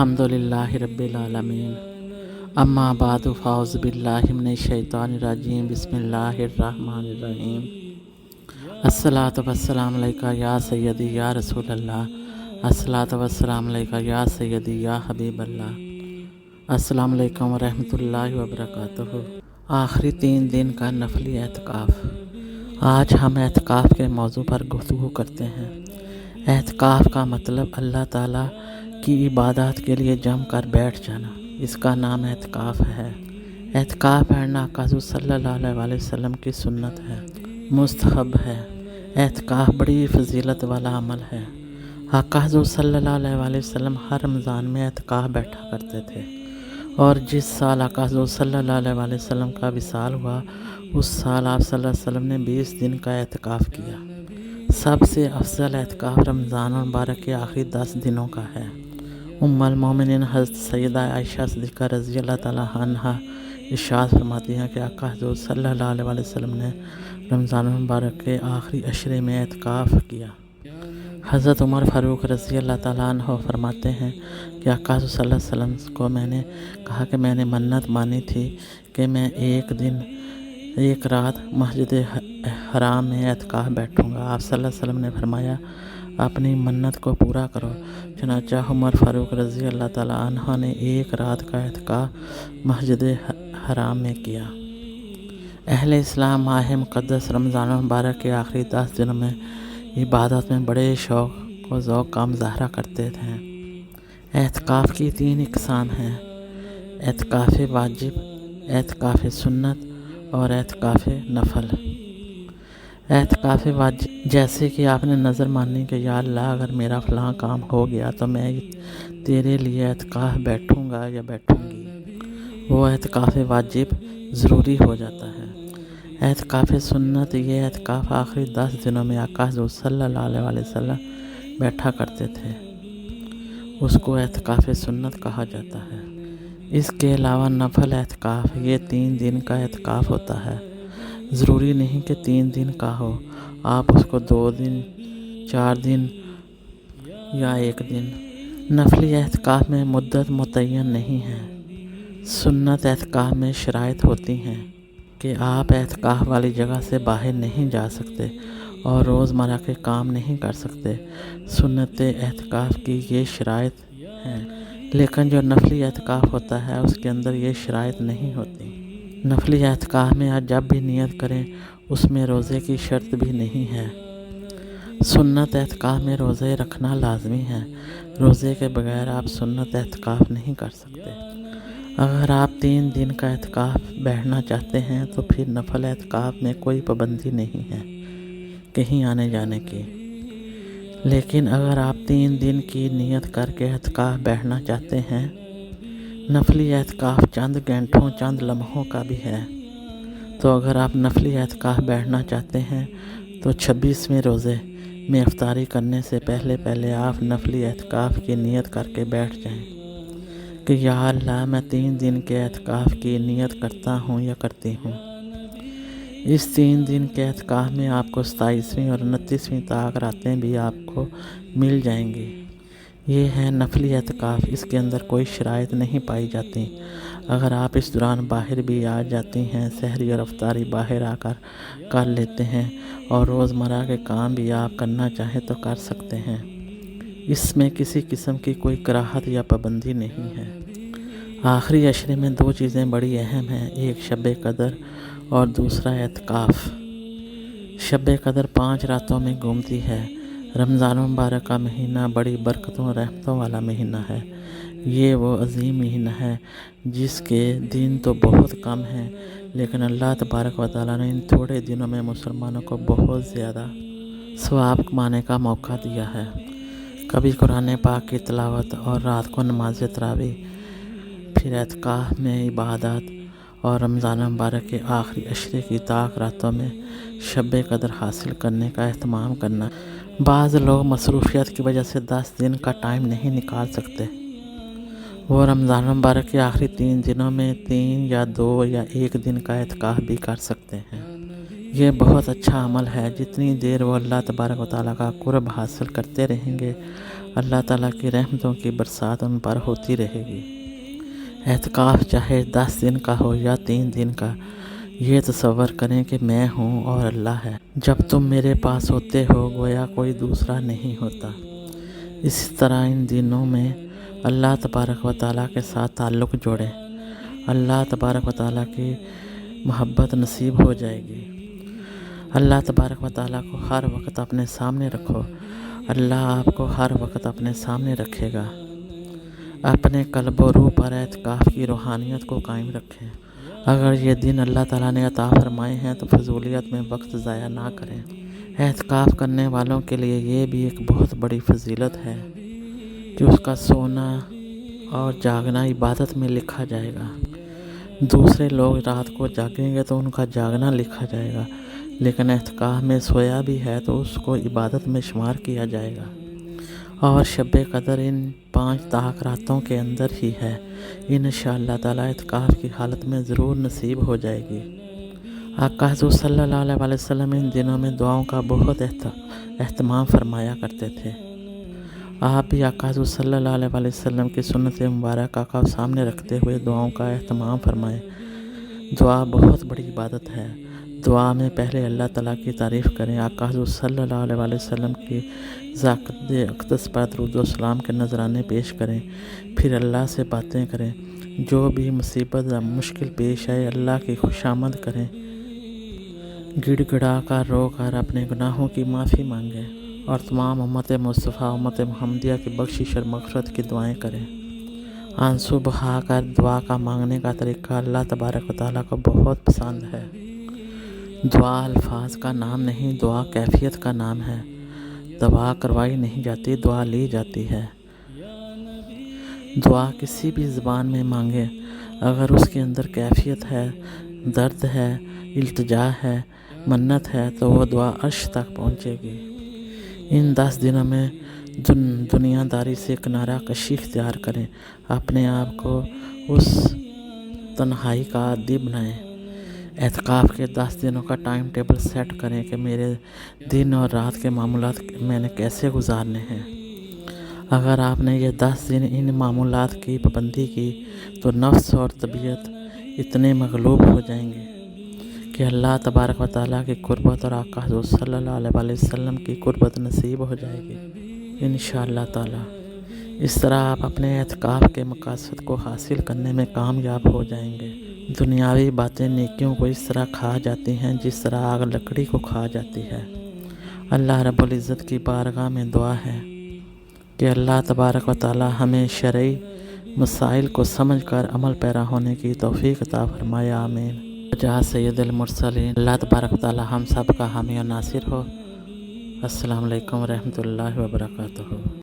अल्हम्दुलिल्लाहि रब्बिल आलमीन अम्मा बादु फ़ाउज़ु बिल्लाहि मिनश शैतानिर रजीम बिस्मिल्लाहिर रहमानिर रहीम अस्सलातु वस्सलामु अलैका या सय्यदी या रसूलल्लाह अस्सलातु वस्सलामु अलैका या सय्यदी या हबीबल्लाह। अस्सलामु अलैकुम व रहमतुल्लाहि व बरकातुहू। आखिरी 3 दिन का नफली एहतिकाफ़। आज हम एहतिकाफ़ के मौजू पर गुफ्तगू करते हैं। एहतिकाफ़ का मतलब अल्लाह ताला की इबादत के लिए जम कर बैठ जाना, इसका नाम एहतिकाफ़ है। एहतिकाफ़ बैठना आका सल्लल्लाहु अलैहि वसल्लम की सुन्नत है, मुस्तहब है। एहतिकाफ़ बड़ी फजीलत वाला अमल है। आका सल्लल्लाहु अलैहि वसल्लम हर रमज़ान में एहतिकाफ़ बैठा करते थे और जिस साल आका सल्लल्लाहु अलैहि वसल्लम का विसाल हुआ उस साल आप सल्लल्लाहु अलैहि वसल्लम ने 20 दिन का एहतिकाफ़ किया। सबसे अफजल एहतिकाफ़ रमज़ान मुबारक के आखिरी 10 दिनों का है। उम्मुल मोमिनीन हज़रत सैयदा आयशा सिद्दीक़ा रज़ी अल्लाह ताला अन्हा इरशाद फरमाती हैं कि आका सल्लल्लाहु अलैहि वसल्लम ने रमज़ान मुबारक के आखिरी अशरे में एहतिकाफ़ किया। हज़रत उमर फ़ारूक रज़ी अल्लाह ताला अन्हु फरमाते हैं कि आका सल्लल्लाहु अलैहि वसल्लम को मैंने कहा कि मैंने मन्नत मानी थी कि मैं एक रात मस्जिद हराम में एहतिकाफ़ बैठूँगा। आप सल्लल्लाहु अलैहि वसल्लम ने फरमाया अपनी मन्नत को पूरा करो। चनाचा उमर फ़ारूक रज़ी अल्लाह ताला अन्हा ने एक रात का एहतिकाफ़ मस्जिद हराम में किया। अहले इस्लाम माह मुक़द्दस रमज़ान मुबारक के आखिरी 10 दिनों में इबादत में बड़े शौक़ व ज़ौक़ का मुज़ाहरा करते थे। एहतिकाफ़ की 3 इक़साम हैं: एहतिकाफ़ वाजिब, एहतिकाफ़ सुन्नत और एहतिकाफ़ नफल। एहतिकाफ़ वाजिब जैसे कि आपने नज़र मानी कि या अल्लाह अगर मेरा फ़लाँ काम हो गया तो मैं तेरे लिए एहतिकाफ़ बैठूँगा या बैठूँगी, वो एहतिकाफ़ वाजिब ज़रूरी हो जाता है। एहतिकाफ़ सुन्नत ये एहतिकाफ़ आखिरी 10 दिनों में आका सल्लल्लाहु अलैहि वसल्लम बैठा करते थे, उसको एहतिकाफ़ सुन्नत कहा जाता है। इसके अलावा नफल एहतिकाफ़ ये 3 दिन का एहतिकाफ़ होता है। ज़रूरी नहीं कि 3 दिन का हो, आप उसको 2 दिन, 4 दिन या 1 दिन। नफली एहतिकाफ़ में मुद्दत मुतय्यन नहीं है। सुन्नत एहतिकाफ़ में शराइत होती हैं कि आप एहतिकाफ़ वाली जगह से बाहर नहीं जा सकते और रोज़मर्रा के काम नहीं कर सकते। सुन्नत एहतिकाफ़ की ये शराइत हैं, लेकिन जो नफली एहतिकाफ़ होता है उसके अंदर ये शराइत नहीं होती। नफली एहतिकाफ़ में आप जब भी नियत करें उसमें रोज़े की शर्त भी नहीं है। सुन्नत एहतिकाफ़ में रोज़े रखना लाजमी है। रोज़े के बगैर आप सुन्नत एहतिकाफ़ नहीं कर सकते। अगर आप 3 दिन का एहतिकाफ़ बैठना चाहते हैं तो फिर नफल एहतिकाफ़ में कोई पाबंदी नहीं है कहीं आने जाने की। लेकिन अगर आप 3 दिन की नियत करके एहतिकाफ़ बैठना चाहते हैं, नफली एहतिकाफ़ चंद घंटों चंद लम्हों का भी है, तो अगर आप नफली एहतिकाफ़ बैठना चाहते हैं तो 26वें रोज़े में इफ्तारी करने से पहले आप नफली एहतिकाफ़ की नियत करके बैठ जाएं कि या अल्लाह मैं 3 दिन के एहतिकाफ़ की नियत करता हूँ या करती हूँ। इस 3 दिन के एहतिकाफ़ में आपको 27वीं और 29वीं तक रातें भी आपको मिल जाएंगी। ये है नफली एहतिकाफ़, इसके अंदर कोई शराइत नहीं पाई जाती। अगर आप इस दौरान बाहर भी आ जाती हैं, सहरी और इफ्तारी बाहर आकर कर लेते हैं और रोज़मर्रा के काम भी आप करना चाहें तो कर सकते हैं। इसमें किसी किस्म की कोई कराहत या पाबंदी नहीं है। आखिरी अशरे में 2 चीज़ें बड़ी अहम हैं, एक शब कदर और दूसरा एहतिकाफ़। शब कदर 5 रातों में घूमती है। रमज़ान मुबारक का महीना बड़ी बरकतों और रहमतों वाला महीना है। ये वो अजीम महीना है जिसके दिन तो बहुत कम हैं, लेकिन अल्लाह तबारक व तआला ने इन थोड़े दिनों में मुसलमानों को बहुत ज़्यादा सवाब कमाने का मौका दिया है। कभी कुरान पाक की तिलावत और रात को नमाज तरावी, फिर एहतिकाफ़ में इबादत और रमज़ान मुबारक के आखिरी अशरे की ताक रातों में शब कदर हासिल करने का एहतमाम करना। बाज़ लोग मसरूफ़ियत की वजह से 10 दिन का टाइम नहीं निकाल सकते। वो रमज़ान मुबारक के आखिरी 3 दिनों में 3 या 2 या 1 दिन का एहतिकाफ़ भी कर सकते हैं। ये बहुत अच्छा अमल है। जितनी देर वो अल्लाह तबारक व तआला का कुर्ब हासिल करते रहेंगे, اللہ تعالیٰ کی رحمتوں کی برسات ان پر ہوتی رہے گی۔ اعتکاف چاہے 10 دن کا ہو یا 3 دن کا، یہ تصور کریں کہ میں ہوں اور اللہ ہے۔ جب تم میرے پاس ہوتے ہو گویا کوئی دوسرا نہیں ہوتا۔ اسی طرح ان دنوں میں اللہ تبارک و تعالیٰ کے ساتھ تعلق جوڑیں، اللہ تبارک و تعالیٰ کی محبت نصیب ہو جائے گی۔ اللہ تبارک و تعالیٰ کو ہر وقت اپنے سامنے رکھو، اللہ آپ کو ہر وقت اپنے سامنے رکھے گا۔ اپنے قلب و روح پر اعتکاف کی روحانیت کو قائم رکھیں۔ اگر یہ دن اللہ تعالیٰ نے عطا فرمائے ہیں تو فضولیت میں وقت ضائع نہ کریں۔ اعتکاف کرنے والوں کے لیے یہ بھی ایک بہت بڑی فضیلت ہے کہ اس کا سونا اور جاگنا عبادت میں لکھا جائے گا۔ دوسرے لوگ رات کو جاگیں گے تو ان کا جاگنا لکھا جائے گا، لیکن اعتکاف میں سویا بھی ہے تو اس کو عبادت میں شمار کیا جائے گا۔ اور شب قدر ان 5 طاق راتوں کے اندر ہی ہے، انشاءاللہ تعالیٰ اعتکاف کی حالت میں ضرور نصیب ہو جائے گی۔ آقا حضور صلی اللہ علیہ وسلم ان دنوں میں دعاؤں کا بہت اہتمام فرمایا کرتے تھے۔ آپ بھی آقا حضور صلی اللہ علیہ وسلم کی سنت مبارکہ کا سامنے رکھتے ہوئے دعاؤں کا اہتمام فرمائیں۔ دعا بہت بڑی عبادت ہے۔ دعا میں پہلے اللہ تعالیٰ کی تعریف کریں، آقا حضور صلی اللہ علیہ وسلم کی ذات اقدس پر درود و سلام کے نذرانے پیش کریں، پھر اللہ سے باتیں کریں۔ جو بھی مصیبت یا مشکل پیش آئے اللہ کی خوشامد کریں، گڑ گڑا کر رو کر اپنے گناہوں کی معافی مانگیں اور تمام امت مصطفیٰ امت محمدیہ کی بخشش اور مغفرت کی دعائیں کریں۔ آنسو بہا کر دعا کا مانگنے کا طریقہ اللہ تبارک و تعالیٰ کو بہت پسند ہے۔ دعا الفاظ کا نام نہیں، دعا کیفیت کا نام ہے۔ دعا کروائی نہیں جاتی، دعا لی جاتی ہے۔ دعا کسی بھی زبان میں مانگے، اگر اس کے اندر کیفیت ہے، درد ہے، التجا ہے، منت ہے تو وہ دعا عرش تک پہنچے گی۔ ان 10 دنوں میں دنیا داری سے کنارہ کشی اختیار کریں، اپنے آپ کو اس تنہائی کا عادی بنائیں۔ اعتکاف کے 10 دنوں کا ٹائم ٹیبل سیٹ کریں کہ میرے دن اور رات کے معمولات میں نے کیسے گزارنے ہیں۔ اگر آپ نے یہ 10 دن ان معمولات کی پابندی کی تو نفس اور طبیعت اتنے مغلوب ہو جائیں گے کہ اللہ تبارک و تعالیٰ کی قربت اور آقا حضور صلی اللہ علیہ وسلم کی قربت نصیب ہو جائے گی انشاءاللہ تعالیٰ۔ اس طرح آپ اپنے اعتکاف کے مقاصد کو حاصل کرنے میں کامیاب ہو جائیں گے۔ دنیاوی باتیں نیکیوں کو اس طرح کھا جاتی ہیں جس طرح آگ لکڑی کو کھا جاتی ہے۔ اللہ رب العزت کی بارگاہ میں دعا ہے کہ اللہ تبارک و تعالیٰ ہمیں شرعی مسائل کو سمجھ کر عمل پیرا ہونے کی توفیق عطا فرمائے، آمین۔ جہاں سید المرسلین، اللہ تبارک و تعالیٰ ہم سب کا حامی و ناصر ہو۔ السلام علیکم ورحمۃ اللہ وبرکاتہ۔